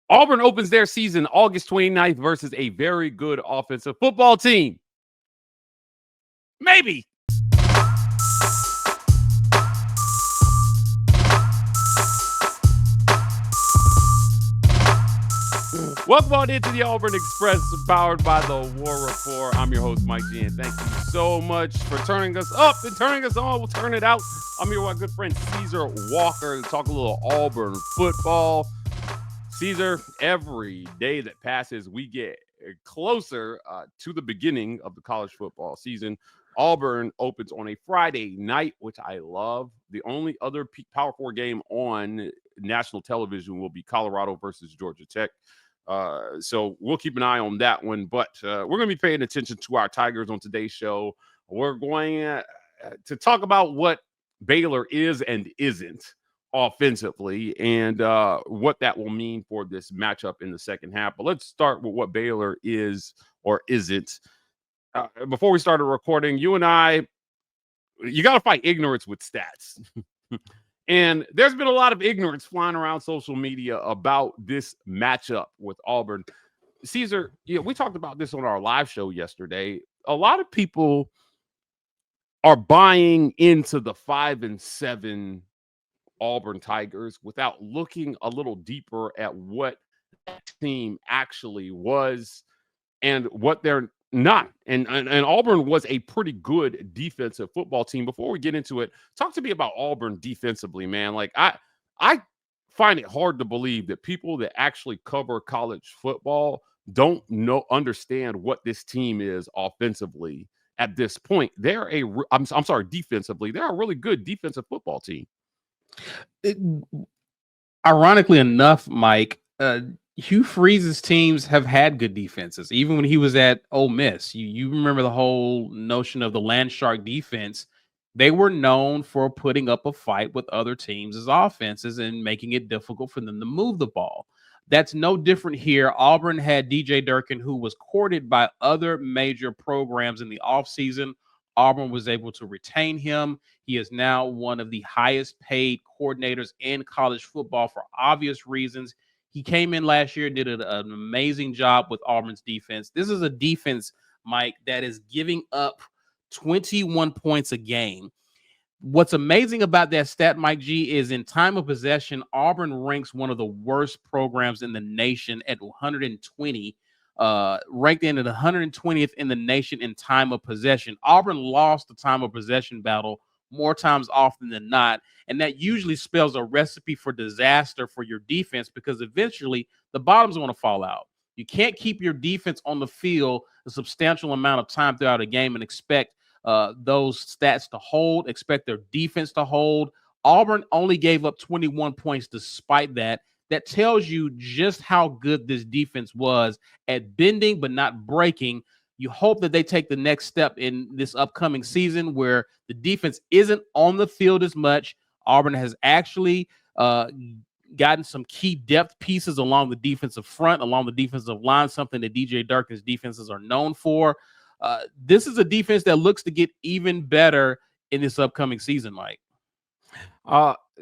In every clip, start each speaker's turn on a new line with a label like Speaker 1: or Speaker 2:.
Speaker 1: Auburn opens their season August 29th versus a very good offensive football team. Maybe. Welcome on into the Auburn Express, powered by the War Report. I'm your host, Mike G, and thank you so much for turning us up and turning us on. We'll turn it out. I'm here with my good friend Ceasear Walker to talk a little Auburn football. Ceasear, every day that passes, we get closer to the beginning of the college football season. Auburn opens on a Friday night, which I love. The only other Power 4 game on national television will be Colorado versus Georgia Tech. So we'll keep an eye on that one. But we're going to be paying attention to our Tigers on today's show. We're going to talk about what Baylor is and isn't offensively and what that will mean for this matchup in the second half. But let's start with what Baylor is or isn't. Before we started recording, you and I, you got to fight ignorance with stats. And there's been a lot of ignorance flying around social media about this matchup with Auburn. Ceasear, we talked about this on our live show yesterday. A lot of people are buying into the 5-7 Auburn Tigers without looking a little deeper at what that team actually was and what they're not. And Auburn was a pretty good defensive football team. Before we get into it, talk to me about Auburn defensively, man. Like I find it hard to believe that people that actually cover college football don't understand what this team is offensively at this point. I'm sorry, defensively, they're a really good defensive football team.
Speaker 2: Ironically enough, Mike, Hugh Freeze's teams have had good defenses, even when he was at Ole Miss. You remember the whole notion of the land shark defense. They were known for putting up a fight with other teams' offenses and making it difficult for them to move the ball. That's no different here. Auburn had DJ Durkin, who was courted by other major programs in the offseason. Auburn was able to retain him. He is now one of the highest paid coordinators in college football for obvious reasons. He came in last year, did an amazing job with Auburn's defense. This is a defense, Mike, that is giving up 21 points a game. What's amazing about that stat, Mike G, is in time of possession, Auburn ranks one of the worst programs in the nation at 120, ranked in at 120th in the nation in time of possession. Auburn lost the time of possession battle more times often than not, and that usually spells a recipe for disaster for your defense because eventually the bottom's going to fall out. You can't keep your defense on the field a substantial amount of time throughout a game and expect those stats to hold, expect their defense to hold. Auburn only gave up 21 points despite that. That tells you just how good this defense was at bending but not breaking. You hope that they take the next step in this upcoming season where the defense isn't on the field as much. Auburn has actually gotten some key depth pieces along the defensive front, along the defensive line, something that DJ Durkin's defenses are known for. This is a defense that looks to get even better in this upcoming season, Mike.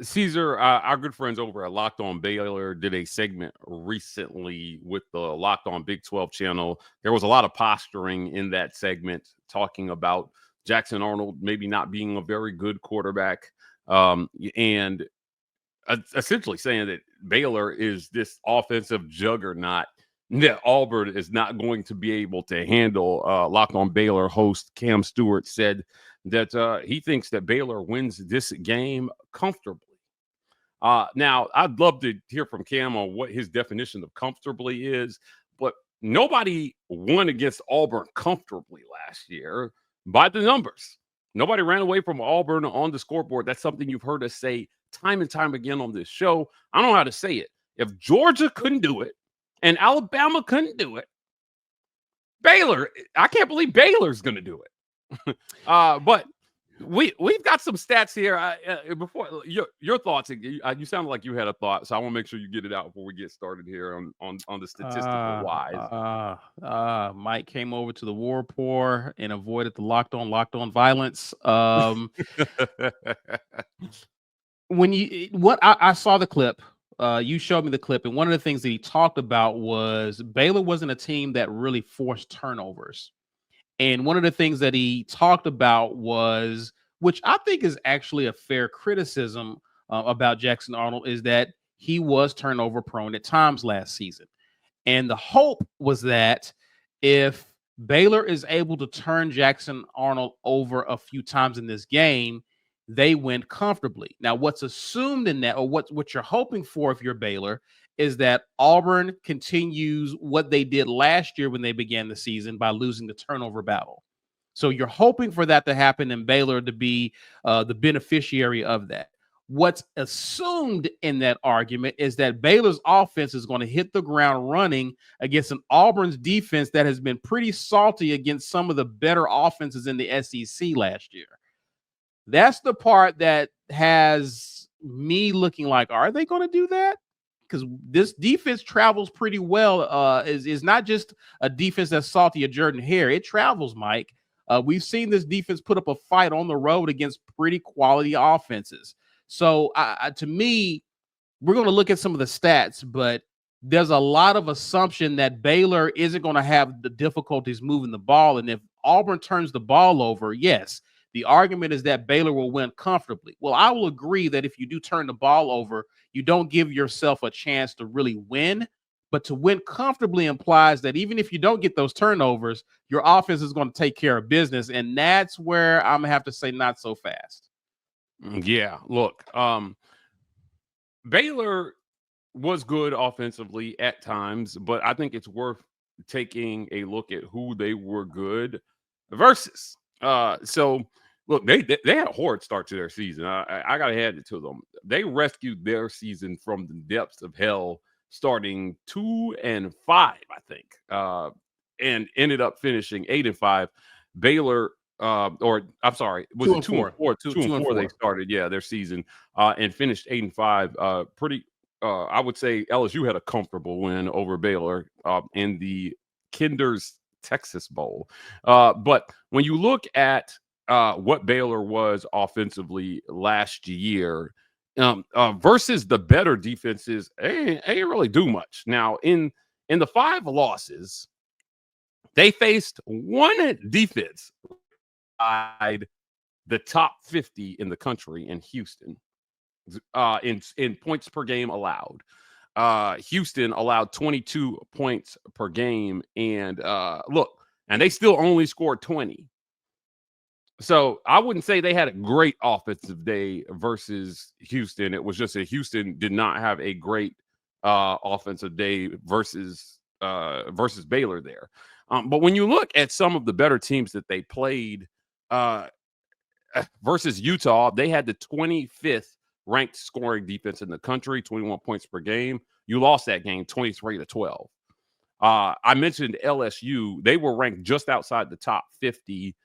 Speaker 1: Ceasear, our good friends over at Locked On Baylor did a segment recently with the Locked On Big 12 channel. There was a lot of posturing in that segment talking about Jackson Arnold maybe not being a very good quarterback, and essentially saying that Baylor is this offensive juggernaut that Auburn is not going to be able to handle. Locked On Baylor host Cam Stewart said that he thinks that Baylor wins this game comfortably. Now, I'd love to hear from Cam on what his definition of comfortably is, but nobody won against Auburn comfortably last year by the numbers. Nobody ran away from Auburn on the scoreboard. That's something you've heard us say time and time again on this show. I don't know how to say it. If Georgia couldn't do it and Alabama couldn't do it, Baylor, I can't believe Baylor's going to do it. But we've got some stats here. Before your thoughts, you sounded like you had a thought, so I want to make sure you get it out before we get started here on the statistical wise.
Speaker 2: Mike came over to the War Report and avoided the locked on violence. When I saw the clip you showed me the clip, and one of the things that he talked about was Baylor wasn't a team that really forced turnovers. And one of the things that he talked about was, which I think is actually a fair criticism about Jackson Arnold, is that he was turnover prone at times last season. And the hope was that if Baylor is able to turn Jackson Arnold over a few times in this game, they win comfortably. Now, what's assumed in that, or what you're hoping for if you're Baylor, is that Auburn continues what they did last year when they began the season by losing the turnover battle. So you're hoping for that to happen and Baylor to be the beneficiary of that. What's assumed in that argument is that Baylor's offense is going to hit the ground running against an Auburn's defense that has been pretty salty against some of the better offenses in the SEC last year. That's the part that has me looking like, are they going to do that? Because this defense travels pretty well. Is not just a defense that's salty at Jordan Hare. It travels, Mike. We've seen this defense put up a fight on the road against pretty quality offenses. So to me, we're going to look at some of the stats, but there's a lot of assumption that Baylor isn't going to have the difficulties moving the ball. And if Auburn turns the ball over, yes, the argument is that Baylor will win comfortably. Well, I will agree that if you do turn the ball over, you don't give yourself a chance to really win. But to win comfortably implies that even if you don't get those turnovers, your offense is going to take care of business. And that's where I'm going to have to say not so fast.
Speaker 1: Yeah, look, Baylor was good offensively at times, but I think it's worth taking a look at who they were good versus. So look, they had a horrid start to their season. I gotta hand it to them. They rescued their season from the depths of hell, starting 2-5, I think, and ended up finishing 8-5. Baylor, or I'm sorry, was it 2-4? 2-4 they started, their season, and finished 8-5. Pretty. I would say LSU had a comfortable win over Baylor in the Kinder's Texas Bowl. But when you look at what Baylor was offensively last year versus the better defenses, they ain't really do much. Now, in the 5 losses, they faced one defense inside the top 50 in the country in Houston. In points per game allowed. Houston allowed 22 points per game, and and they still only scored 20. So I wouldn't say they had a great offensive day versus Houston. It was just that Houston did not have a great offensive day versus Baylor there. But when you look at some of the better teams that they played versus Utah, they had the 25th ranked scoring defense in the country, 21 points per game. You lost that game 23-12. I mentioned LSU. They were ranked just outside the top 50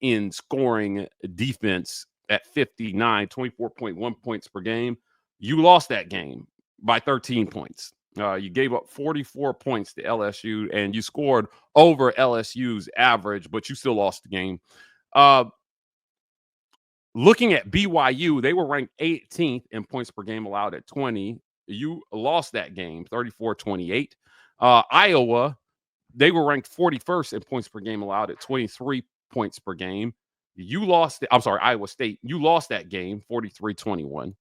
Speaker 1: in scoring defense at 59, 24.1 points per game. You lost that game by 13 points. You gave up 44 points to LSU, and you scored over LSU's average, but you still lost the game. Looking at BYU, they were ranked 18th in points per game allowed at 20. You lost that game, 34-28. Iowa, they were ranked 41st in points per game allowed at 23 points per game. Iowa State, you lost that game, 43-21.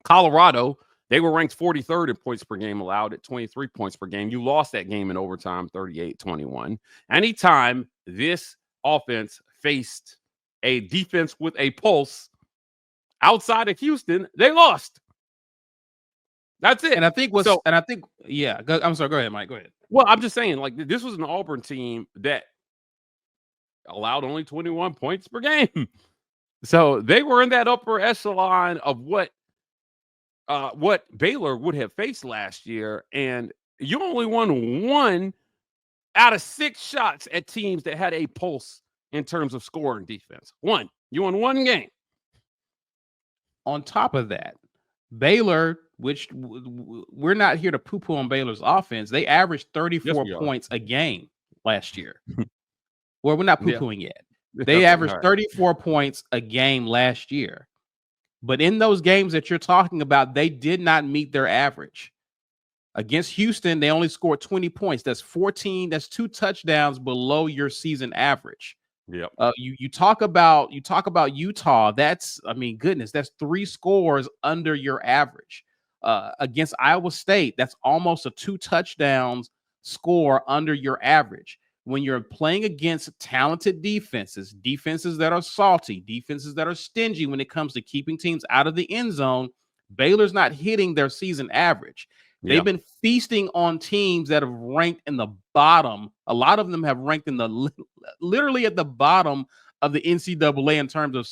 Speaker 1: Colorado, they were ranked 43rd in points per game allowed at 23 points per game. You lost that game in overtime, 38-21. Anytime this offense faced a defense with a pulse outside of Houston, they lost. That's it.
Speaker 2: And I think I'm sorry. Go ahead, Mike. Go ahead.
Speaker 1: Well, I'm just saying, like, this was an Auburn team that allowed only 21 points per game. So they were in that upper echelon of what Baylor would have faced last year. And you only won 1 out of 6 shots at teams that had a pulse in terms of scoring defense. You won 1 game.
Speaker 2: On top of that, Baylor, which we're not here to poo-poo on Baylor's offense, they averaged 34 points a game last year. Well, we're not poo-pooing yet. They averaged 34 points a game last year. But in those games that you're talking about, they did not meet their average. Against Houston, they only scored 20 points. That's 14. That's 2 touchdowns below your season average.
Speaker 1: Yep.
Speaker 2: You talk about Utah. That's, I mean, goodness, that's 3 scores under your average. Against Iowa State, that's almost a 2 touchdowns score under your average. When you're playing against talented defenses that are salty, defenses that are stingy when it comes to keeping teams out of the end zone, Baylor's not hitting their season average.
Speaker 1: Yeah.
Speaker 2: They've been feasting on teams that have ranked in the bottom. A lot of them have ranked in the literally at the bottom of the NCAA in terms of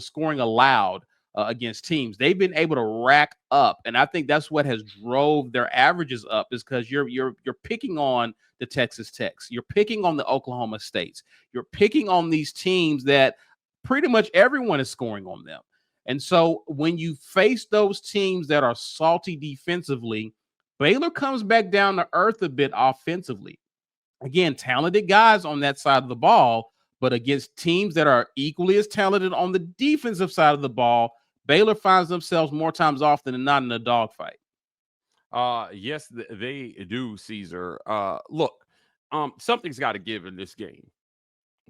Speaker 2: scoring allowed against teams. They've been able to rack up, and I think that's what has drove their averages up, is because you're picking on the Texas Techs, you're picking on the Oklahoma States, you're picking on these teams that pretty much everyone is scoring on them. And so when you face those teams that are salty defensively, Baylor comes back down to earth a bit offensively. Again, talented guys on that side of the ball, but against teams that are equally as talented on the defensive side of the ball, Baylor finds themselves more times often than not in a dogfight.
Speaker 1: Yes, they do, Caesar. Look, something's got to give in this game.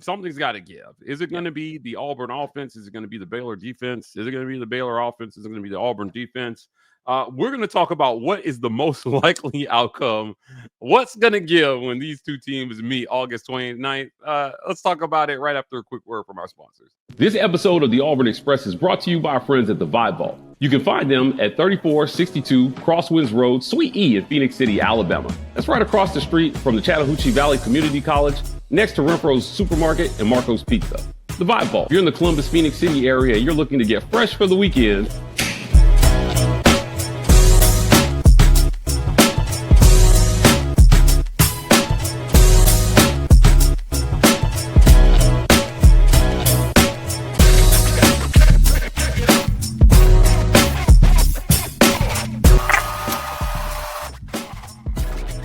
Speaker 1: Something's got to give. Is it going to be the Auburn offense? Is it going to be the Baylor defense? Is it going to be the Baylor offense? Is it going to be the Auburn defense? We're going to talk about what is the most likely outcome. What's going to give when these two teams meet August 29th? Let's talk about it right after a quick word from our sponsors.
Speaker 3: This episode of the Auburn Express is brought to you by our friends at the Vibe Vault. You can find them at 3462 Crosswinds Road, Suite E in Phoenix City, Alabama. That's right across the street from the Chattahoochee Valley Community College, next to Renfro's Supermarket and Marco's Pizza. The Vibe Vault. If you're in the Columbus, Phoenix City area and you're looking to get fresh for the weekend,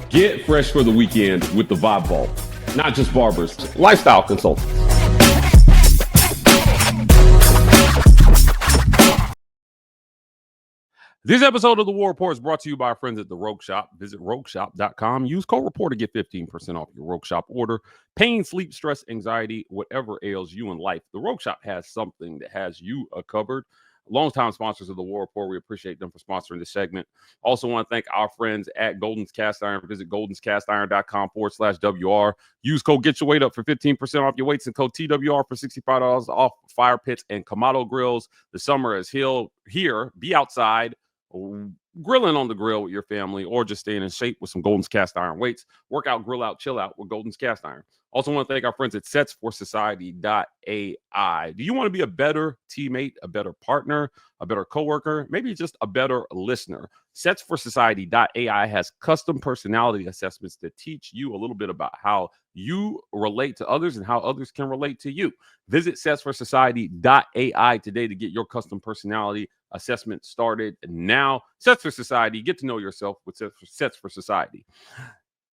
Speaker 3: get fresh for the weekend with the Vibe Vault. Not just barbers, lifestyle consultants.
Speaker 1: This episode of The War Report is brought to you by our friends at The Rogue Shop. Visit rogueshop.com. Use code REPORT to get 15% off your Rogue Shop order. Pain, sleep, stress, anxiety, whatever ails you in life, The Rogue Shop has something that has you covered. Longtime sponsors of the War Report. We appreciate them for sponsoring this segment. Also want to thank our friends at Golden's Cast Iron. Visit goldenscastiron.com/WR. Use code Get Your Weight Up for 15% off your weights and code TWR for $65 off fire pits and Kamado grills. The summer is here. Be outside, grilling on the grill with your family, or just staying in shape with some Golden's Cast Iron weights. Work out, grill out, chill out with Golden's Cast Iron. Also want to thank our friends at setsforsociety.ai. Do you want to be a better teammate, a better partner, a better coworker, maybe just a better listener? Setsforsociety.ai has custom personality assessments that teach you a little bit about how you relate to others and how others can relate to you. Visit setsforsociety.ai today to get your custom personality assessment started now. Sets for Society. Get to know yourself with Sets for Society.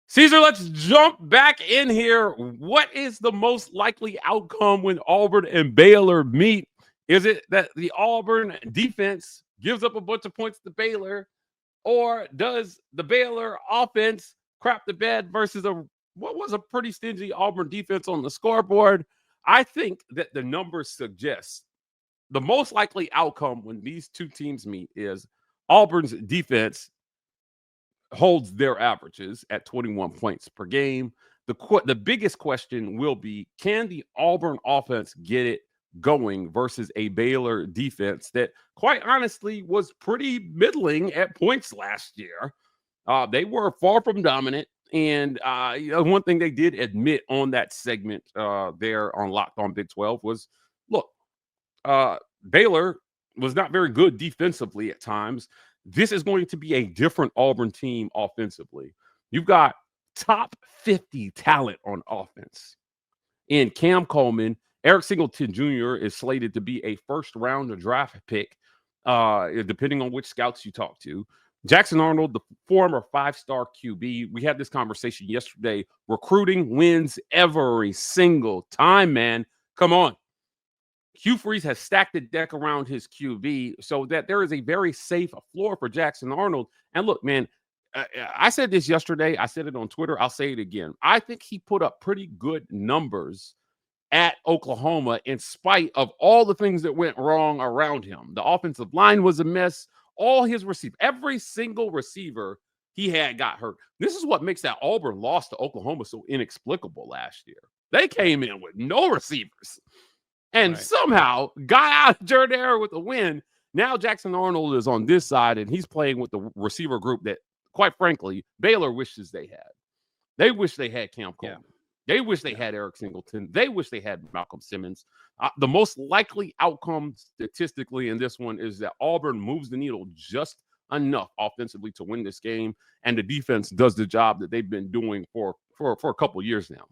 Speaker 1: Caesar, let's jump back in here. What is the most likely outcome when Auburn and Baylor meet? Is it that the Auburn defense gives up a bunch of points to Baylor, or does the Baylor offense crap the bed versus what was a pretty stingy Auburn defense on the scoreboard? I think that the numbers suggest the most likely outcome when these two teams meet is Auburn's defense holds their averages at 21 points per game. The biggest question will be, can the Auburn offense get it going versus a Baylor defense that, quite honestly, was pretty middling at points last year? They were far from dominant. And one thing they did admit on that segment there on Locked On Big 12 was, look, Baylor was not very good defensively at times. This is going to be a different Auburn team offensively. You've got top 50 talent on offense. In Cam Coleman, Eric Singleton Jr. is slated to be a first-round draft pick, depending on which scouts you talk to. Jackson Arnold, the former 5-star QB. We had this conversation yesterday. Recruiting wins every single time, man. Come on. Hugh Freeze has stacked the deck around his QB so that there is a very safe floor for Jackson Arnold. And look, man, I said this yesterday. I said it on Twitter. I'll say it again. I think he put up pretty good numbers at Oklahoma in spite of all the things that went wrong around him. The offensive line was a mess. All his receivers, every single receiver he had got hurt. This is what makes that Auburn loss to Oklahoma so inexplicable last year. They came in with no receivers and somehow got out of Jordan with a win. Now Jackson Arnold is on this side, and he's playing with the receiver group that, quite frankly, Baylor wishes they had. They wish they had Cam Coleman. They wish they had Eric Singleton. They wish they had Malcolm Simmons. The most likely outcome statistically in this one is that Auburn moves the needle just enough offensively to win this game, and the defense does the job that they've been doing for a couple of years now.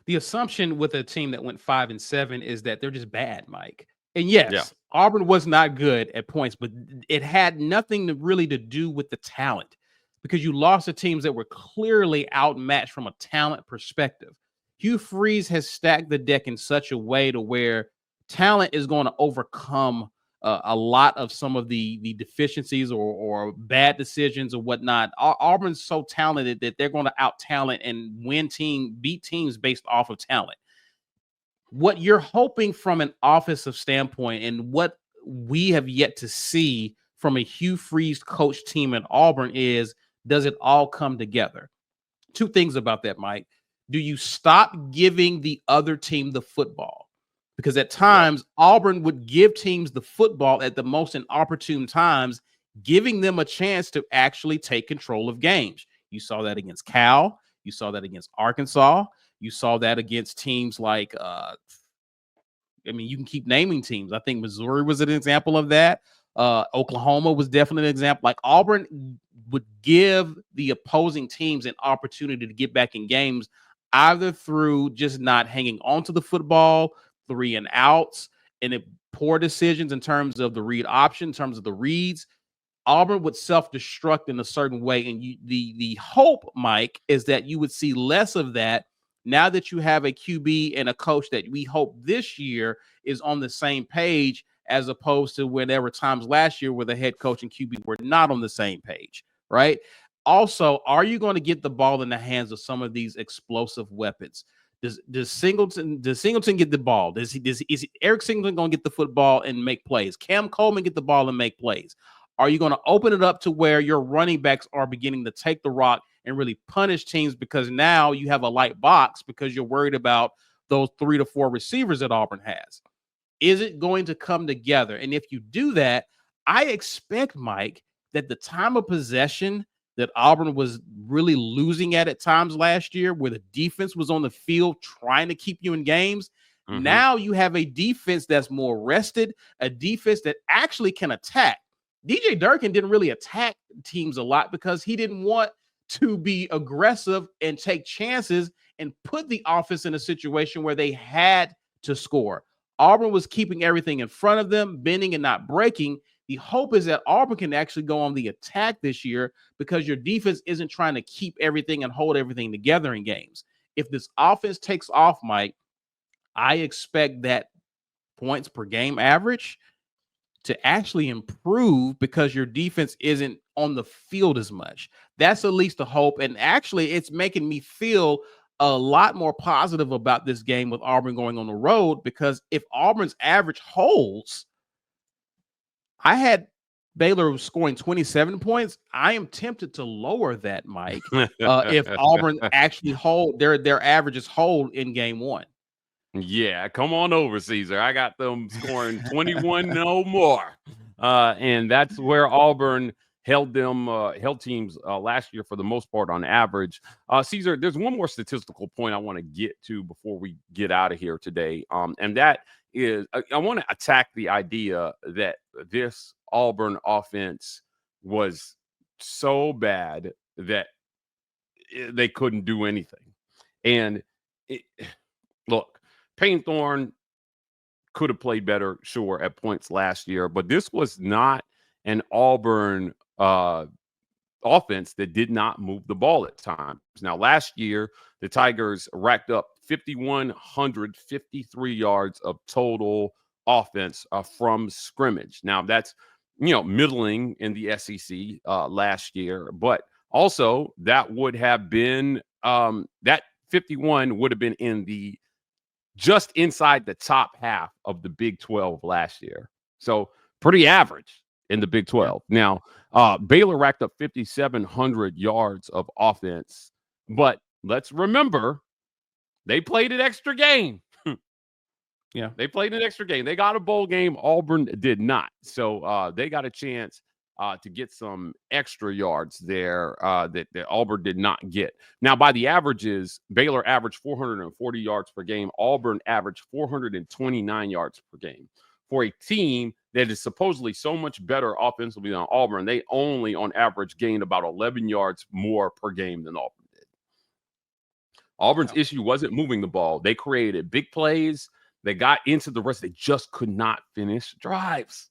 Speaker 2: The assumption with a team that went 5-7 is that they're just bad, Mike. And yes, Auburn was not good at points, but it had nothing really to do with the talent, because you lost to teams that were clearly outmatched from a talent perspective. Hugh Freeze has stacked the deck in such a way to where talent is going to overcome a lot of some of the deficiencies or bad decisions or whatnot. Auburn's so talented that they're going to out-talent and beat teams based off of talent. What you're hoping from an offensive standpoint and what we have yet to see from a Hugh Freeze coach team at Auburn is, does it all come together? Two things about that, Mike. Do you stop giving the other team the football? Because at times, Auburn would give teams the football at the most inopportune times, giving them a chance to actually take control of games. You saw that against Cal. You saw that against Arkansas. You saw that against teams like, you can keep naming teams. I think Missouri was an example of that. Oklahoma was definitely an example. Like, Auburn would give the opposing teams an opportunity to get back in games, either through just not hanging on to the football, 3 and outs, and poor decisions in terms of the read option, in terms of the reads. Auburn would self-destruct in a certain way. And the hope, Mike, is that you would see less of that now that you have a QB and a coach that we hope this year is on the same page, as opposed to whenever times last year where the head coach and QB were not on the same page, right? Also, are you going to get the ball in the hands of some of these explosive weapons? Does Singleton get the ball? Is Eric Singleton going to get the football and make plays? Cam Coleman get the ball and make plays? Are you going to open it up to where your running backs are beginning to take the rock and really punish teams, because now you have a light box because you're worried about those 3 to 4 receivers that Auburn has? Is it going to come together? And if you do that, I expect, Mike, that the time of possession that Auburn was really losing at times last year, where the defense was on the field trying to keep you in games, now you have a defense that's more rested, a defense that actually can attack. DJ Durkin didn't really attack teams a lot because he didn't want to be aggressive and take chances and put the offense in a situation where they had to score. Auburn was keeping everything in front of them, bending and not breaking. The hope is that Auburn can actually go on the attack this year, because your defense isn't trying to keep everything and hold everything together in games. If this offense takes off, Mike, I expect that points per game average to actually improve, because your defense isn't on the field as much. That's at least a hope. And actually, it's making me feel a lot more positive about this game with Auburn going on the road, because if Auburn's average holds, I had Baylor scoring 27 points. I am tempted to lower that, Mike, if Auburn actually hold their averages hold in game 1.
Speaker 1: Yeah, come on over, Caesar. I got them scoring 21 no more. And that's where Auburn held teams last year for the most part on average. Caesar, there's one more statistical point I want to get to before we get out of here today. And that is, I want to attack the idea that this Auburn offense was so bad that they couldn't do anything. And look, Payne Thorne could have played better, sure, at points last year, but this was not an Auburn offense that did not move the ball at times. Now, last year, the Tigers racked up 5,153 yards of total offense from scrimmage. Now, that's, middling in the SEC last year, but also that would have been that 51 would have been in the just inside the top half of the Big 12 last year. So pretty average in the Big 12. Now, Baylor racked up 5,700 yards of offense, but let's remember they played an extra game.
Speaker 2: Yeah,
Speaker 1: they played an extra game. They got a bowl game. Auburn did not. So they got a chance to get some extra yards there that Auburn did not get. Now, by the averages, Baylor averaged 440 yards per game. Auburn averaged 429 yards per game. For a team that is supposedly so much better offensively than Auburn, they only, on average, gained about 11 yards more per game than Auburn did. Auburn's issue wasn't moving the ball. They created big plays. They got into the rest. They just could not finish drives.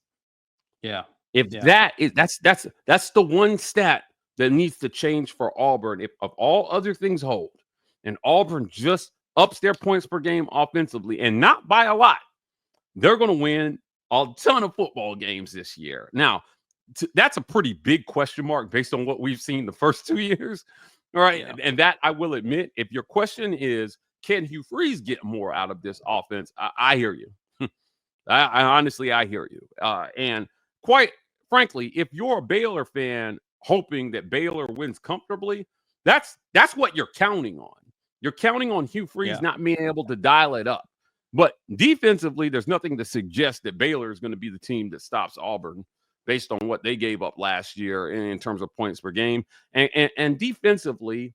Speaker 2: Yeah.
Speaker 1: That's the one stat that needs to change for Auburn. If of all other things hold, and Auburn just ups their points per game offensively, and not by a lot, they're going to win a ton of football games this year. Now, that's a pretty big question mark based on what we've seen the first 2 years. All right. Yeah. And that I will admit, if your question is, can Hugh Freeze get more out of this offense? I hear you. I honestly hear you. And quite frankly, if you're a Baylor fan hoping that Baylor wins comfortably, that's what you're counting on. You're counting on Hugh Freeze not being able to dial it up. But defensively, there's nothing to suggest that Baylor is going to be the team that stops Auburn based on what they gave up last year in terms of points per game. And defensively,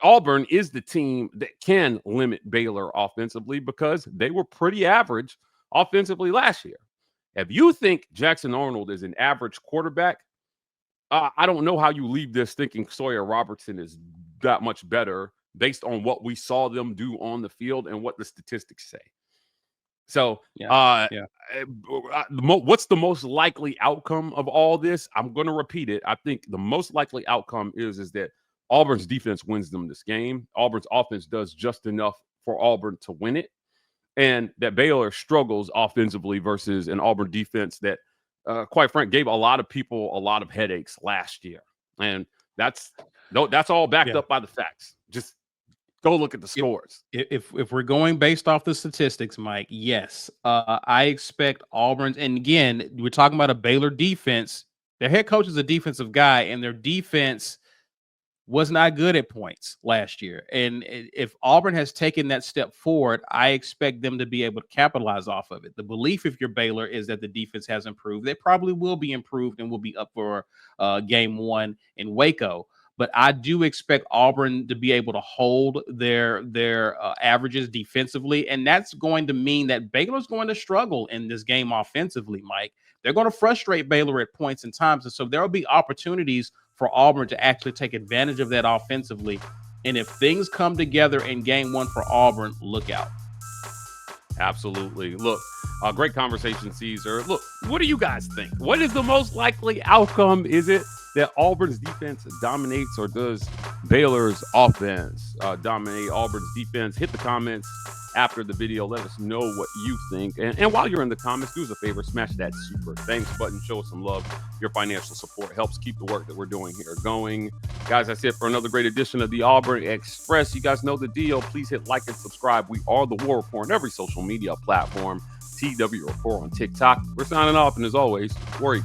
Speaker 1: Auburn is the team that can limit Baylor offensively because they were pretty average offensively last year. If you think Jackson Arnold is an average quarterback, I don't know how you leave this thinking Sawyer Robertson is that much better based on what we saw them do on the field and what the statistics say. So, what's the most likely outcome of all this? I'm going to repeat it. I think the most likely outcome is that Auburn's defense wins them this game. Auburn's offense does just enough for Auburn to win it. And that Baylor struggles offensively versus an Auburn defense that, quite frankly, gave a lot of people a lot of headaches last year. And that's all backed up by the facts. Just go look at the scores.
Speaker 2: If we're going based off the statistics, Mike, yes. I expect Auburn's, and again, we're talking about a Baylor defense. Their head coach is a defensive guy, and their defense was not good at points last year. And if Auburn has taken that step forward, I expect them to be able to capitalize off of it. The belief, if you're Baylor, is that the defense has improved. They probably will be improved and will be up for game one in Waco. But I do expect Auburn to be able to hold their averages defensively. And that's going to mean that Baylor's going to struggle in this game offensively, Mike. They're going to frustrate Baylor at points and times. And so there will be opportunities for Auburn to actually take advantage of that offensively. And if things come together in game one for Auburn, look out.
Speaker 1: Absolutely. Look, great conversation, Caesar. Look, what do you guys think? What is the most likely outcome? Is it that Auburn's defense dominates, or does Baylor's offense dominate Auburn's defense? Hit the comments after the video. Let us know what you think. And while you're in the comments, do us a favor, smash that super thanks button. Show us some love. Your financial support helps keep the work that we're doing here going. Guys, that's it for another great edition of the Auburn Express. You guys know the deal. Please hit like and subscribe. We are the War Report on every social media platform. TW Report on TikTok. We're signing off, and as always, worry.